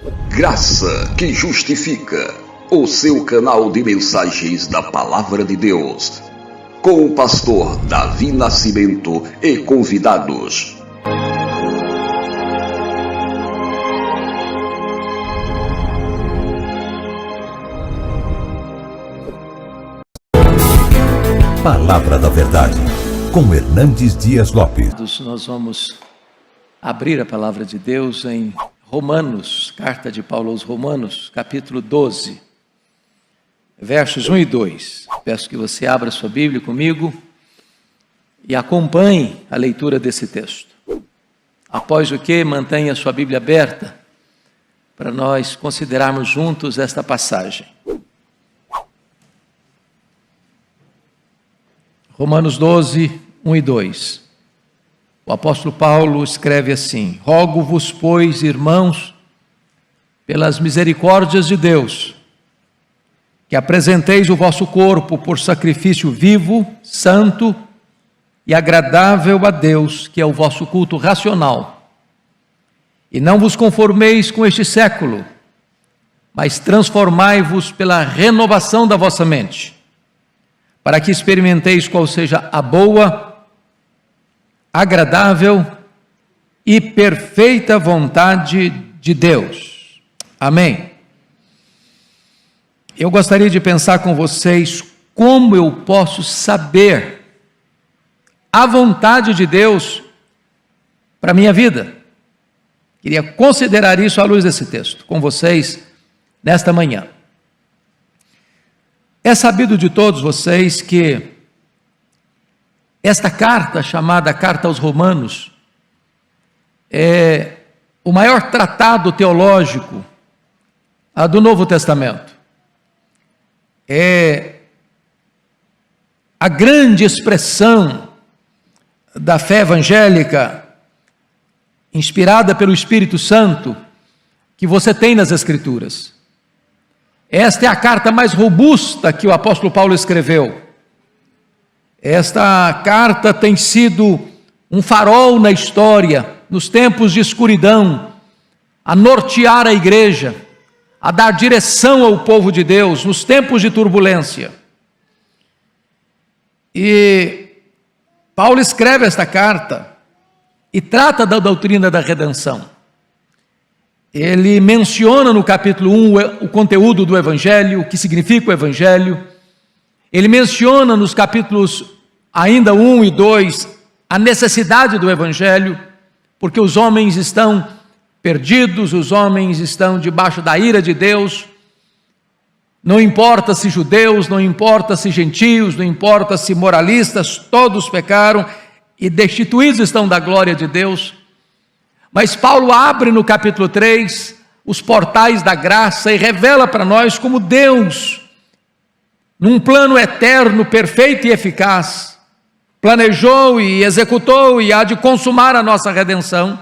Graça que Justifica, o seu canal de mensagens da Palavra de Deus, com o pastor Davi Nascimento e convidados. Palavra da Verdade, com Hernandes Dias Lopes. Nós vamos abrir a Palavra de Deus em Romanos, carta de Paulo aos Romanos, capítulo 12, versos 1 e 2. Peço que você abra sua Bíblia comigo e acompanhe a leitura desse texto. Após o que, mantenha sua Bíblia aberta para nós considerarmos juntos esta passagem. Romanos 12, 1 e 2. O apóstolo Paulo escreve assim: Rogo-vos, pois, irmãos, pelas misericórdias de Deus, que apresenteis o vosso corpo por sacrifício vivo, santo e agradável a Deus, que é o vosso culto racional. E não vos conformeis com este século, mas transformai-vos pela renovação da vossa mente, para que experimenteis qual seja a boa, agradável e perfeita vontade de Deus. Amém. Eu gostaria de pensar com vocês como eu posso saber a vontade de Deus para a minha vida. Queria considerar isso à luz desse texto com vocês nesta manhã. É sabido de todos vocês que esta carta, chamada Carta aos Romanos, é o maior tratado teológico do Novo Testamento. É a grande expressão da fé evangélica, inspirada pelo Espírito Santo, que você tem nas Escrituras. Esta é a carta mais robusta que o apóstolo Paulo escreveu. Esta carta tem sido um farol na história, nos tempos de escuridão, a nortear a igreja, a dar direção ao povo de Deus, nos tempos de turbulência. E Paulo escreve esta carta e trata da doutrina da redenção. Ele menciona no capítulo 1 o conteúdo do Evangelho, o que significa o Evangelho. Ele menciona nos capítulos ainda 1 e 2 a necessidade do Evangelho, porque os homens estão perdidos, os homens estão debaixo da ira de Deus. Não importa se judeus, não importa se gentios, não importa se moralistas, todos pecaram e destituídos estão da glória de Deus. Mas Paulo abre no capítulo 3 os portais da graça e revela para nós como Deus, num plano eterno, perfeito e eficaz, planejou e executou e há de consumar a nossa redenção.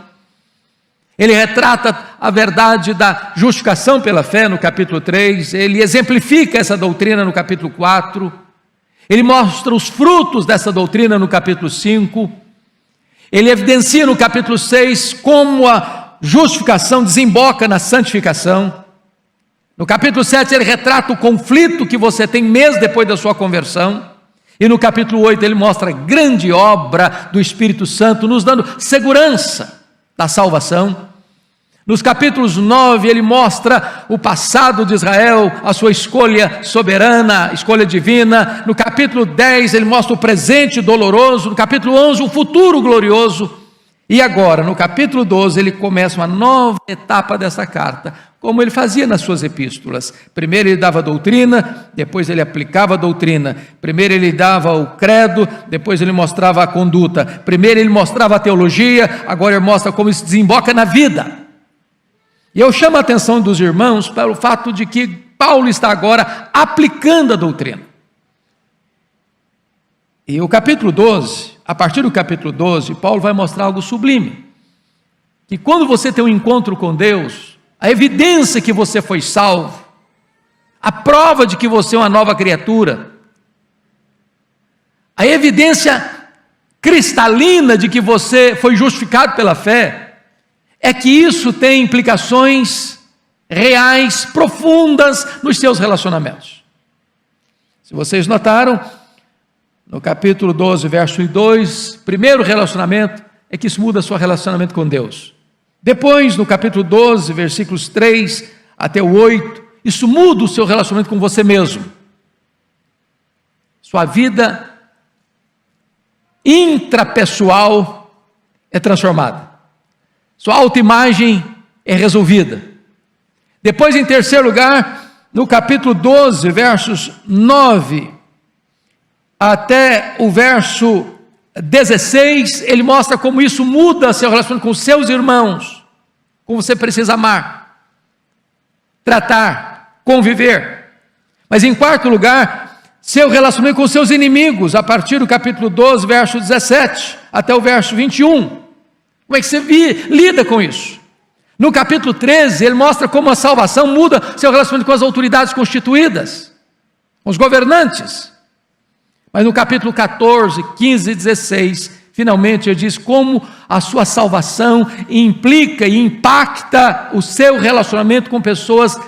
Ele retrata a verdade da justificação pela fé no capítulo 3, ele exemplifica essa doutrina no capítulo 4, ele mostra os frutos dessa doutrina no capítulo 5, ele evidencia no capítulo 6 como a justificação desemboca na santificação. No capítulo 7 ele retrata o conflito que você tem mês depois da sua conversão. E no capítulo 8 ele mostra a grande obra do Espírito Santo, nos dando segurança da salvação. Nos capítulos 9 ele mostra o passado de Israel, a sua escolha soberana, escolha divina. No capítulo 10 ele mostra o presente doloroso. No capítulo 11 o futuro glorioso. E agora, no capítulo 12, ele começa uma nova etapa dessa carta, como ele fazia nas suas epístolas. Primeiro ele dava a doutrina, depois ele aplicava a doutrina. Primeiro ele dava o credo, depois ele mostrava a conduta. Primeiro ele mostrava a teologia, agora ele mostra como isso desemboca na vida. E eu chamo a atenção dos irmãos para o fato de que Paulo está agora aplicando a doutrina. E o capítulo 12, a partir do capítulo 12, Paulo vai mostrar algo sublime. Que quando você tem um encontro com Deus, a evidência que você foi salvo, a prova de que você é uma nova criatura, a evidência cristalina de que você foi justificado pela fé, é que isso tem implicações reais, profundas nos seus relacionamentos. Se vocês notaram, no capítulo 12, verso 2, primeiro relacionamento é que isso muda o seu relacionamento com Deus. Depois, no capítulo 12, versículos 3 até o 8, isso muda o seu relacionamento com você mesmo. Sua vida intrapessoal é transformada. Sua autoimagem é resolvida. Depois, em terceiro lugar, no capítulo 12, versos 9 até o verso 16, ele mostra como isso muda seu relacionamento com os seus irmãos, como você precisa amar, tratar, conviver. Mas em quarto lugar, seu relacionamento com os seus inimigos, a partir do capítulo 12, verso 17 até o verso 21. Como é que você lida com isso? No capítulo 13, ele mostra como a salvação muda seu relacionamento com as autoridades constituídas, com os governantes. Mas no capítulo 14, 15 e 16, finalmente ele diz como a sua salvação implica e impacta o seu relacionamento com pessoas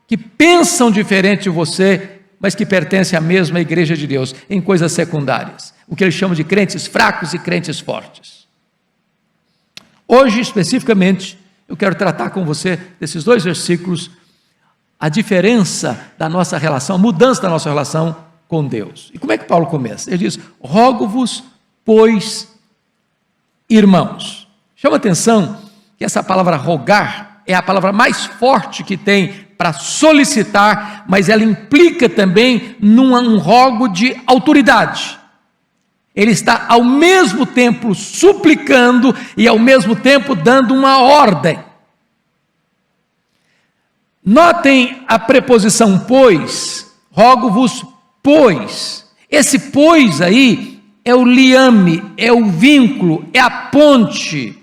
que pensam diferente de você, mas que pertencem à mesma igreja de Deus, em coisas secundárias. O que ele chama de crentes fracos e crentes fortes. Hoje, especificamente, eu quero tratar com você, desses dois versículos, a diferença da nossa relação, a mudança da nossa relação com Deus. E como é que Paulo começa? Ele diz: rogo-vos, pois, irmãos. Chama atenção que essa palavra rogar é a palavra mais forte que tem para solicitar, mas ela implica também num rogo de autoridade. Ele está ao mesmo tempo suplicando e ao mesmo tempo dando uma ordem. Notem a preposição pois, rogo-vos, pois. Esse pois aí é o liame, é o vínculo, é a ponte,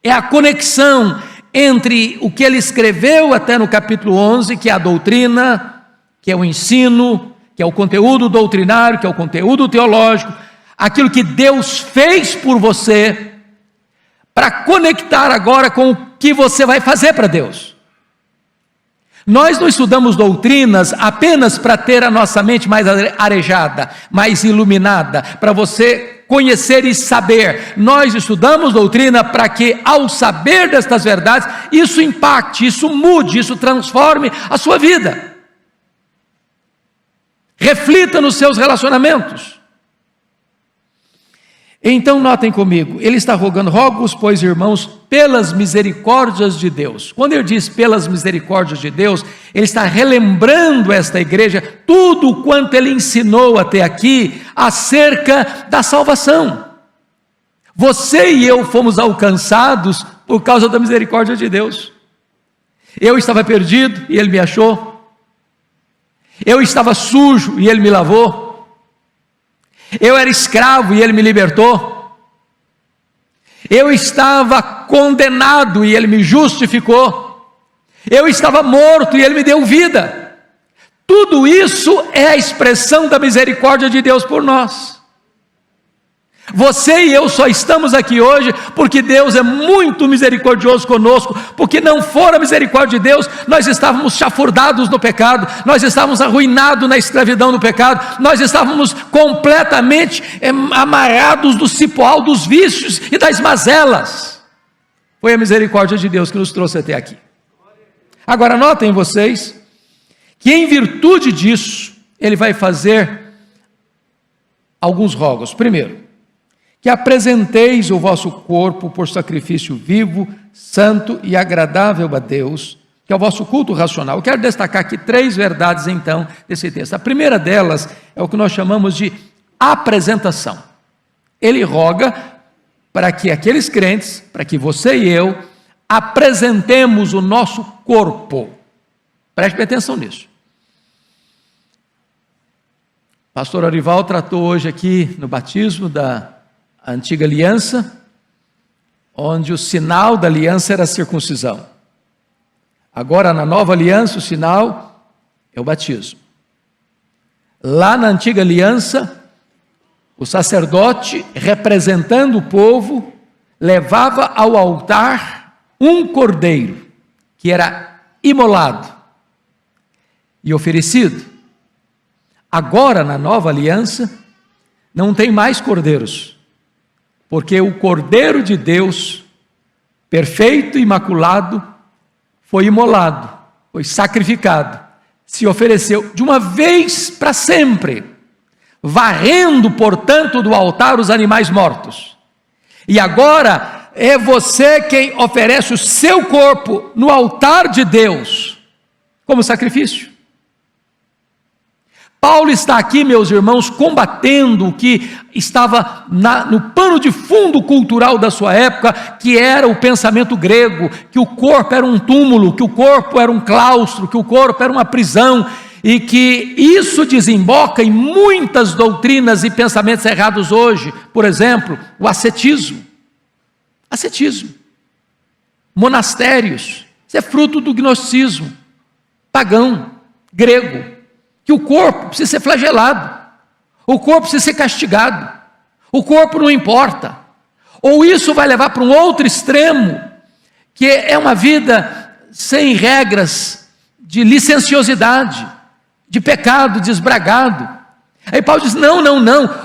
é a conexão entre o que ele escreveu até no capítulo 11, que é a doutrina, que é o ensino, que é o conteúdo doutrinário, que é o conteúdo teológico, aquilo que Deus fez por você, para conectar agora com o que você vai fazer para Deus. Nós não estudamos doutrinas apenas para ter a nossa mente mais arejada, mais iluminada, para você conhecer e saber. Nós estudamos doutrina para que, ao saber destas verdades, isso impacte, isso mude, isso transforme a sua vida. Reflita nos seus relacionamentos. Então notem comigo, ele está rogando: rogo-vos, pois, irmãos, pelas misericórdias de Deus. Quando ele diz pelas misericórdias de Deus, ele está relembrando esta igreja tudo o quanto ele ensinou até aqui acerca da salvação. Você e eu fomos alcançados por causa da misericórdia de Deus. Eu estava perdido e ele me achou. Eu estava sujo e ele me lavou. Eu era escravo e ele me libertou. Eu estava condenado e ele me justificou. Eu estava morto e ele me deu vida. Tudo isso é a expressão da misericórdia de Deus por nós. Você e eu só estamos aqui hoje porque Deus é muito misericordioso conosco, porque não for a misericórdia de Deus, nós estávamos chafurdados no pecado, nós estávamos arruinados na escravidão do pecado, nós estávamos completamente amarrados do cipoal dos vícios e das mazelas. Foi a misericórdia de Deus que nos trouxe até aqui. Agora notem vocês, que em virtude disso, ele vai fazer alguns rogos. Primeiro, que apresenteis o vosso corpo por sacrifício vivo, santo e agradável a Deus, que é o vosso culto racional. Eu quero destacar aqui 3 verdades, então, desse texto. A primeira delas é o que nós chamamos de apresentação. Ele roga para que aqueles crentes, para que você e eu, apresentemos o nosso corpo. Preste atenção nisso. Pastor Arival tratou hoje aqui no batismo da antiga aliança, onde o sinal da aliança era a circuncisão. Agora, na nova aliança, o sinal é o batismo. Lá na antiga aliança, o sacerdote, representando o povo, levava ao altar um cordeiro, que era imolado e oferecido. Agora, na nova aliança, não tem mais cordeiros, porque o Cordeiro de Deus, perfeito e imaculado, foi imolado, foi sacrificado, se ofereceu de uma vez para sempre, varrendo, portanto, do altar os animais mortos. E agora é você quem oferece o seu corpo no altar de Deus, como sacrifício. Paulo está aqui, meus irmãos, combatendo o que estava no pano de fundo cultural da sua época, que era o pensamento grego, que o corpo era um túmulo, que o corpo era um claustro, que o corpo era uma prisão, e que isso desemboca em muitas doutrinas e pensamentos errados hoje. Por exemplo, o ascetismo, monastérios, isso é fruto do gnosticismo pagão, grego, que o corpo precisa ser flagelado, o corpo precisa ser castigado, o corpo não importa. Ou isso vai levar para um outro extremo, que é uma vida sem regras, de licenciosidade, de pecado desbragado. Aí Paulo diz, não,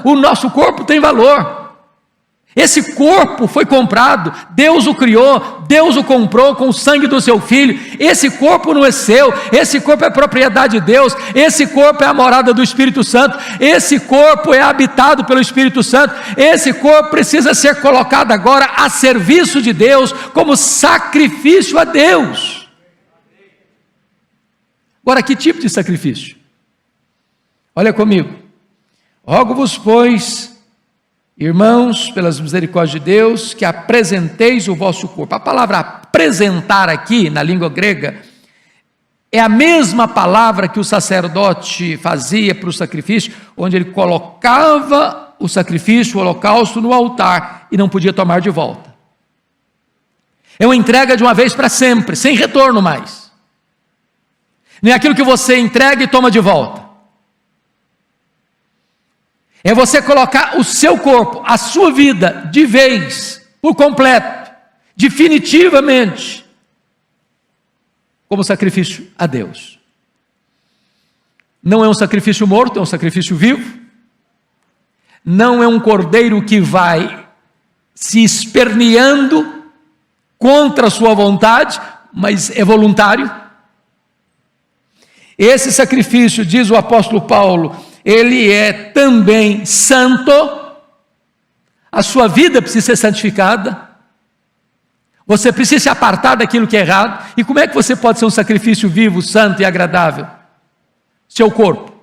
o nosso corpo tem valor. Esse corpo foi comprado, Deus o criou, Deus o comprou com o sangue do seu Filho. Esse corpo não é seu, esse corpo é propriedade de Deus, esse corpo é a morada do Espírito Santo, esse corpo é habitado pelo Espírito Santo, esse corpo precisa ser colocado agora a serviço de Deus, como sacrifício a Deus. Agora, que tipo de sacrifício? Olha comigo. Rogo-vos, pois, irmãos, pelas misericórdias de Deus, que apresenteis o vosso corpo. A palavra apresentar aqui, na língua grega, é a mesma palavra que o sacerdote fazia para o sacrifício, onde ele colocava o sacrifício, o holocausto no altar e não podia tomar de volta. É uma entrega de uma vez para sempre, sem retorno mais. Não é aquilo que você entrega e toma de volta. É você colocar o seu corpo, a sua vida, de vez, por completo, definitivamente, como sacrifício a Deus. Não é um sacrifício morto, é um sacrifício vivo. Não é um cordeiro que vai se esperneando contra a sua vontade, mas é voluntário. Esse sacrifício, diz o apóstolo Paulo, ele é também santo, a sua vida precisa ser santificada, você precisa se apartar daquilo que é errado. E como é que você pode ser um sacrifício vivo, santo e agradável? Seu corpo.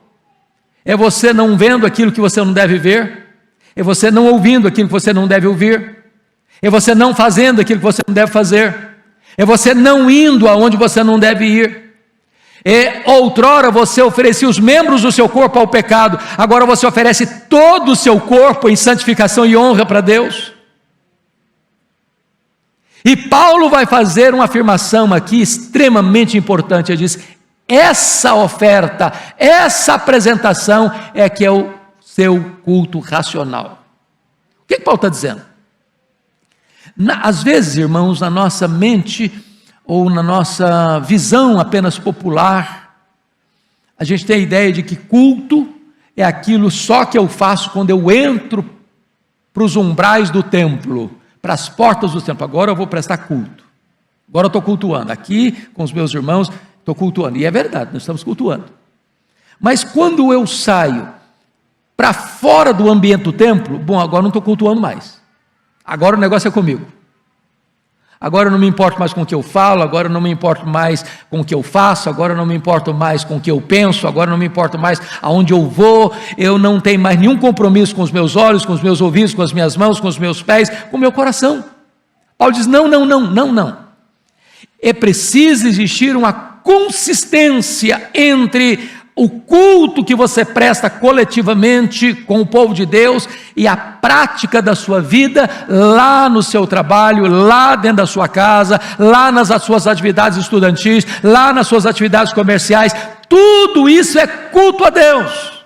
É você não vendo aquilo que você não deve ver, é você não ouvindo aquilo que você não deve ouvir, é você não fazendo aquilo que você não deve fazer, é você não indo aonde você não deve ir. Outrora você oferecia os membros do seu corpo ao pecado, agora você oferece todo o seu corpo em santificação e honra para Deus. E Paulo vai fazer uma afirmação aqui extremamente importante. Ele diz, essa oferta, essa apresentação é que é o seu culto racional. O que Paulo está dizendo? Às vezes, irmãos, na nossa mente ou na nossa visão apenas popular, a gente tem a ideia de que culto é aquilo só que eu faço quando eu entro para os umbrais do templo, para as portas do templo. Agora eu vou prestar culto, agora eu estou cultuando, aqui com os meus irmãos, estou cultuando, e é verdade, nós estamos cultuando. Mas quando eu saio para fora do ambiente do templo, bom, agora não estou cultuando mais, agora o negócio é comigo. Agora eu não me importo mais com o que eu falo, agora eu não me importo mais com o que eu faço, agora eu não me importo mais com o que eu penso, agora eu não me importo mais aonde eu vou, eu não tenho mais nenhum compromisso com os meus olhos, com os meus ouvidos, com as minhas mãos, com os meus pés, com o meu coração. Paulo diz, não. É preciso existir uma consistência entre o culto que você presta coletivamente com o povo de Deus e a prática da sua vida lá no seu trabalho, lá dentro da sua casa, lá nas suas atividades estudantis, lá nas suas atividades comerciais. Tudo isso é culto a Deus.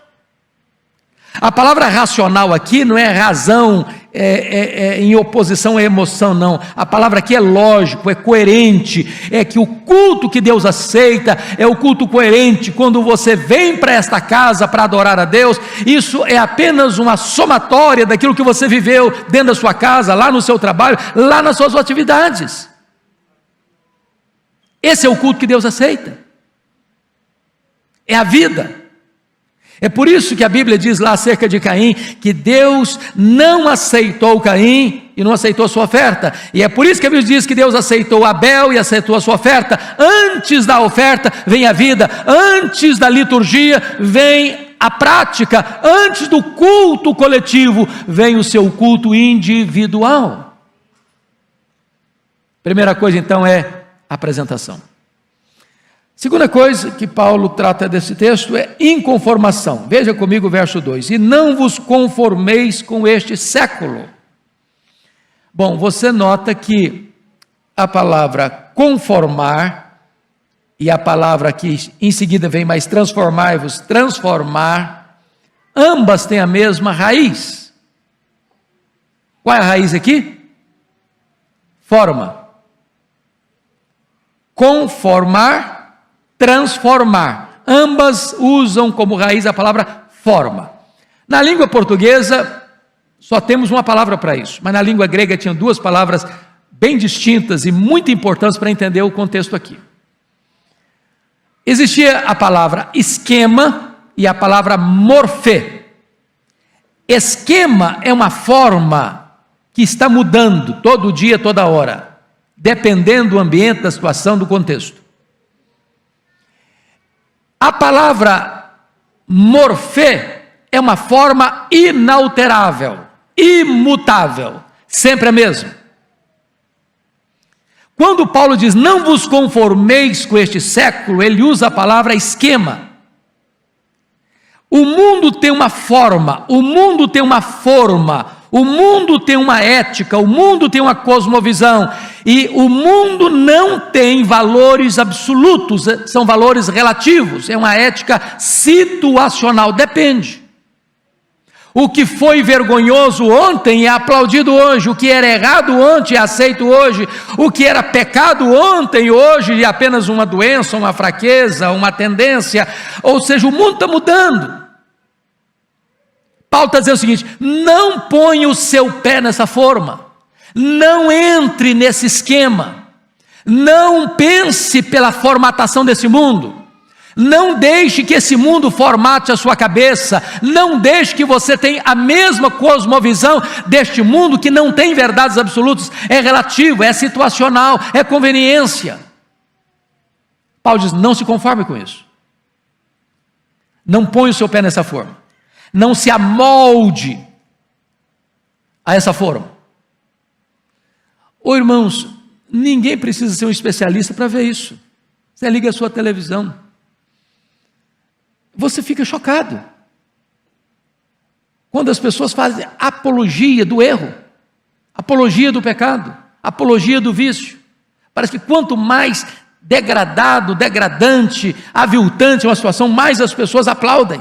A palavra racional aqui não é razão em oposição à emoção, não. A palavra aqui é lógico, é coerente. É que o culto que Deus aceita é o culto coerente. Quando você vem para esta casa para adorar a Deus, isso é apenas uma somatória daquilo que você viveu dentro da sua casa, lá no seu trabalho, lá nas suas atividades. Esse é o culto que Deus aceita. É a vida. É por isso que a Bíblia diz lá acerca de Caim, que Deus não aceitou Caim e não aceitou a sua oferta. E é por isso que a Bíblia diz que Deus aceitou Abel e aceitou a sua oferta. Antes da oferta vem a vida, antes da liturgia vem a prática, antes do culto coletivo vem o seu culto individual. Primeira coisa então é a apresentação. Segunda coisa que Paulo trata desse texto é inconformação. Veja comigo o verso 2. E não vos conformeis com este século. Bom, você nota que a palavra conformar e a palavra que em seguida vem mais transformai-vos, transformar, ambas têm a mesma raiz. Qual é a raiz aqui? Forma. Conformar, transformar, ambas usam como raiz a palavra forma. Na língua portuguesa só temos uma palavra para isso, mas na língua grega tinha duas palavras bem distintas e muito importantes para entender o contexto aqui. Existia a palavra esquema e a palavra morfê. Esquema é uma forma que está mudando todo dia, toda hora, dependendo do ambiente, da situação, do contexto. A palavra morfê é uma forma inalterável, imutável, sempre a mesma. Quando Paulo diz, não vos conformeis com este século, ele usa a palavra esquema. O mundo tem uma forma, o mundo tem uma forma, o mundo tem uma ética, o mundo tem uma cosmovisão, e o mundo não tem valores absolutos, são valores relativos, é uma ética situacional, depende. O que foi vergonhoso ontem é aplaudido hoje, o que era errado ontem é aceito hoje, o que era pecado ontem, hoje é apenas uma doença, uma fraqueza, uma tendência, ou seja, o mundo está mudando. Paulo está dizendo o seguinte, não ponha o seu pé nessa forma, não entre nesse esquema, não pense pela formatação desse mundo, não deixe que esse mundo formate a sua cabeça, não deixe que você tenha a mesma cosmovisão deste mundo que não tem verdades absolutas, é relativo, é situacional, é conveniência. Paulo diz, não se conforme com isso, não ponha o seu pé nessa forma, não se amolde a essa forma. Ô irmãos, ninguém precisa ser um especialista para ver isso. Você liga a sua televisão, você fica chocado quando as pessoas fazem apologia do erro, apologia do pecado, apologia do vício. Parece que quanto mais degradado, degradante, aviltante uma situação, mais as pessoas aplaudem.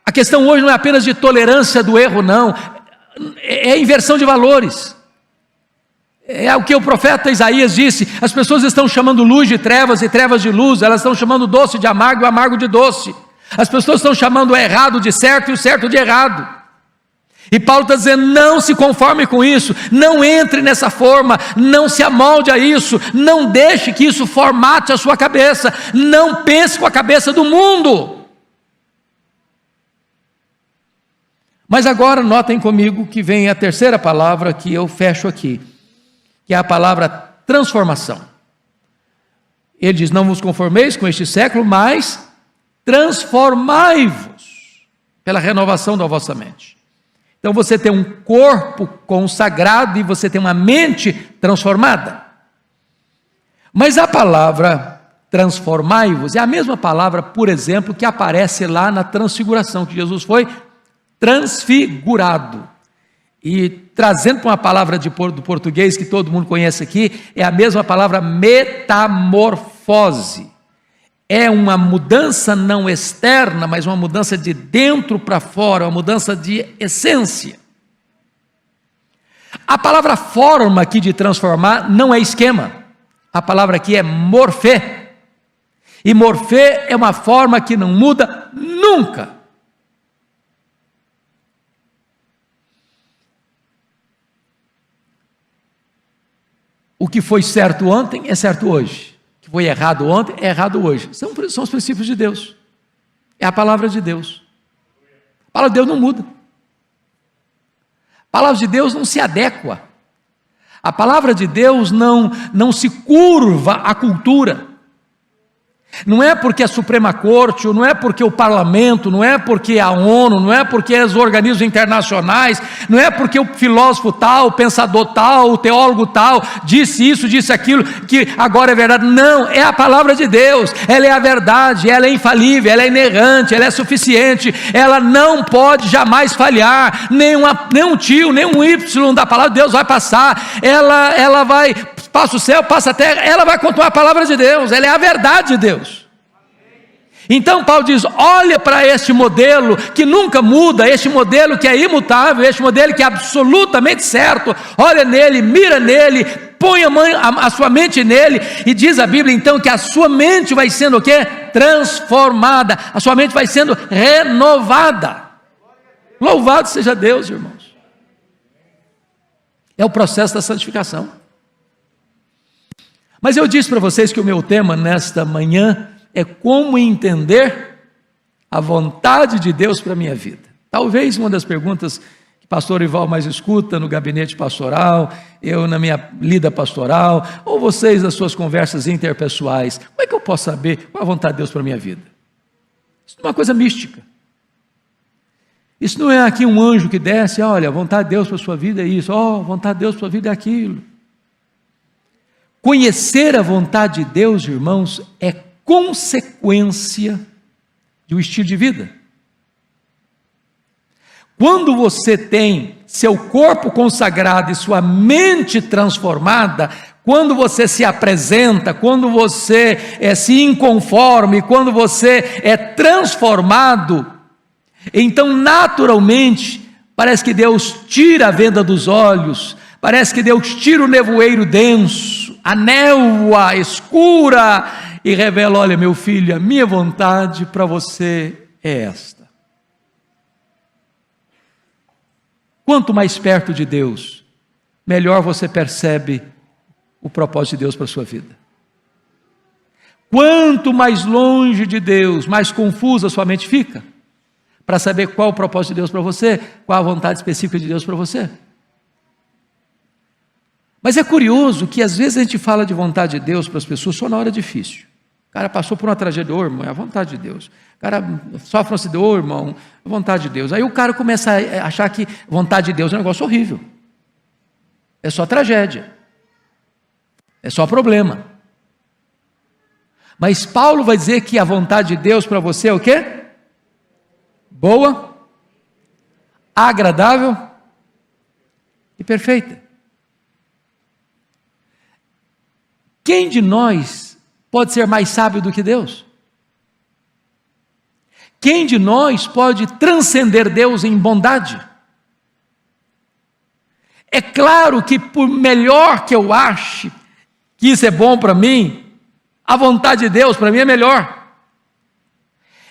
A questão hoje não é apenas de tolerância do erro, não, é inversão de valores. É o que o profeta Isaías disse, as pessoas estão chamando luz de trevas e trevas de luz, elas estão chamando doce de amargo e amargo de doce, as pessoas estão chamando o errado de certo e o certo de errado. E Paulo está dizendo, não se conforme com isso, não entre nessa forma, não se amolde a isso, não deixe que isso formate a sua cabeça, não pense com a cabeça do mundo. Mas agora notem comigo que vem a terceira palavra que eu fecho aqui, que é a palavra transformação. Ele diz, não vos conformeis com este século, mas transformai-vos pela renovação da vossa mente. Então você tem um corpo consagrado e você tem uma mente transformada. Mas a palavra transformai-vos é a mesma palavra, por exemplo, que aparece lá na transfiguração, que Jesus foi transfigurado. E trazendo para uma palavra do português que todo mundo conhece aqui, é a mesma palavra metamorfose. é uma mudança não externa, mas uma mudança de dentro para fora, uma mudança de essência. A palavra forma aqui de transformar não é esquema, a palavra aqui é morfê, e morfê é uma forma que não muda nunca. O que foi certo ontem é certo hoje, o que foi errado ontem é errado hoje, são os princípios de Deus, é a palavra de Deus. A palavra de Deus não muda, a palavra de Deus não se adequa, a palavra de Deus não se curva à cultura. Não é porque a Suprema Corte, não é porque o Parlamento, não é porque a ONU, não é porque os organismos internacionais, não é porque o filósofo tal, o pensador tal, o teólogo tal, disse isso, disse aquilo, que agora é verdade. Não, é a palavra de Deus, ela é a verdade, ela é infalível, ela é inerrante, ela é suficiente, ela não pode jamais falhar, nem um tio, nem um Y da palavra de Deus vai passar, ela vai, passa o céu, passa a terra, ela vai continuar a palavra de Deus, ela é a verdade de Deus. Então Paulo diz, olha para este modelo que nunca muda, este modelo que é imutável, este modelo que é absolutamente certo, olha nele, mira nele, põe a sua mente nele, e diz a Bíblia então que a sua mente vai sendo o quê? Transformada, a sua mente vai sendo renovada. Louvado seja Deus, irmãos. É o processo da santificação. Mas eu disse para vocês que o meu tema nesta manhã é como entender a vontade de Deus para a minha vida. Talvez uma das perguntas que o pastor Ival mais escuta no gabinete pastoral, eu na minha lida pastoral, ou vocês nas suas conversas interpessoais, como é que eu posso saber qual é a vontade de Deus para a minha vida? Isso não é uma coisa mística. Isso não é aqui um anjo que desce, olha, a vontade de Deus para a sua vida é isso, a vontade de Deus para a sua vida é aquilo. Conhecer a vontade de Deus, irmãos, é consequência de um estilo de vida. Quando você tem seu corpo consagrado e sua mente transformada, quando você se apresenta, quando você se inconforme, quando você é transformado, então naturalmente parece que Deus tira a venda dos olhos, parece que Deus tira o nevoeiro denso, a névoa escura, e revela, olha meu filho, a minha vontade para você é esta. Quanto mais perto de Deus, melhor você percebe o propósito de Deus para a sua vida. Quanto mais longe de Deus, mais confusa a sua mente fica, para saber qual o propósito de Deus para você, qual a vontade específica de Deus para você. Mas é curioso que às vezes a gente fala de vontade de Deus para as pessoas só na hora difícil. O cara passou por uma tragédia, irmão, é a vontade de Deus. O cara sofre um acidente, irmão, é a vontade de Deus. Aí o cara começa a achar que vontade de Deus é um negócio horrível. É só tragédia. É só problema. Mas Paulo vai dizer que a vontade de Deus para você é o quê? Boa, agradável e perfeita. Quem de nós pode ser mais sábio do que Deus? Quem de nós pode transcender Deus em bondade? É claro que por melhor que eu ache que isso é bom para mim, a vontade de Deus para mim é melhor.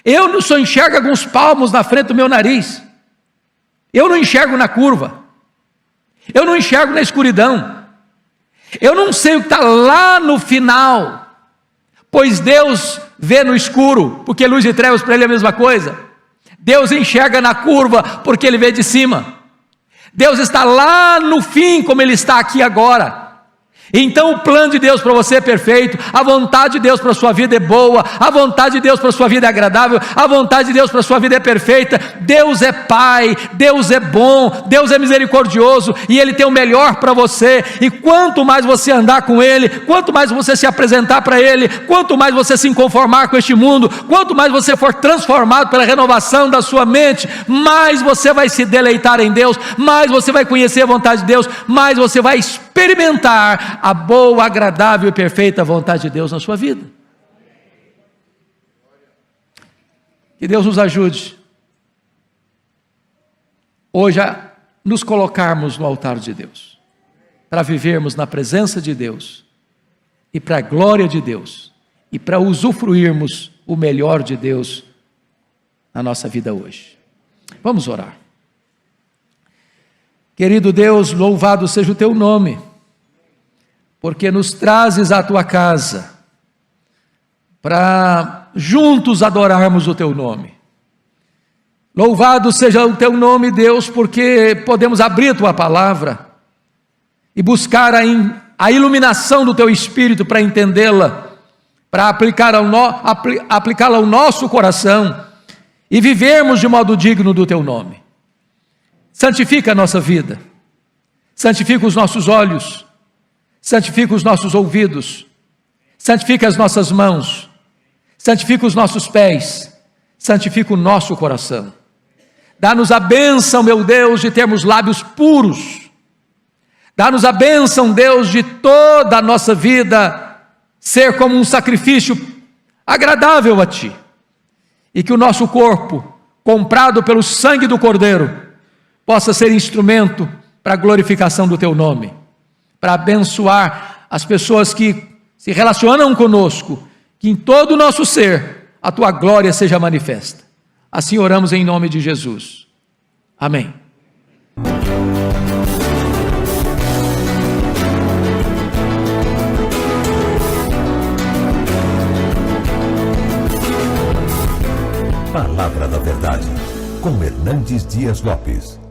Eu só enxergo alguns palmos na frente do meu nariz, eu não enxergo na curva, eu não enxergo na escuridão, eu não sei o que está lá no final, pois Deus vê no escuro, porque luz e trevas para Ele é a mesma coisa. Deus enxerga na curva, porque Ele vê de cima. Deus está lá no fim, como Ele está aqui agora. Então o plano de Deus para você é perfeito, a vontade de Deus para a sua vida é boa, a vontade de Deus para a sua vida é agradável, a vontade de Deus para a sua vida é perfeita. Deus é Pai, Deus é bom, Deus é misericordioso, e Ele tem o melhor para você, e quanto mais você andar com Ele, quanto mais você se apresentar para Ele, quanto mais você se conformar com este mundo, quanto mais você for transformado pela renovação da sua mente, mais você vai se deleitar em Deus, mais você vai conhecer a vontade de Deus, mais você vai experimentar a boa, agradável e perfeita vontade de Deus na sua vida. Que Deus nos ajude hoje a nos colocarmos no altar de Deus, para vivermos na presença de Deus e para a glória de Deus e para usufruirmos o melhor de Deus na nossa vida hoje. Vamos orar. Querido Deus, louvado seja o teu nome, porque nos trazes à tua casa para juntos adorarmos o teu nome. Louvado seja o teu nome, Deus, porque podemos abrir a tua palavra e buscar a iluminação do teu Espírito para entendê-la, para aplicá-la ao nosso coração e vivermos de modo digno do teu nome. Santifica a nossa vida, santifica os nossos olhos, santifica os nossos ouvidos, santifica as nossas mãos, santifica os nossos pés, santifica o nosso coração. Dá-nos a bênção, meu Deus, de termos lábios puros. Dá-nos a bênção, Deus, de toda a nossa vida ser como um sacrifício agradável a Ti. E que o nosso corpo, comprado pelo sangue do Cordeiro, possa ser instrumento para a glorificação do Teu nome, para abençoar as pessoas que se relacionam conosco, que em todo o nosso ser a Tua glória seja manifesta. Assim oramos em nome de Jesus. Amém. Palavra da Verdade, com Hernandes Dias Lopes.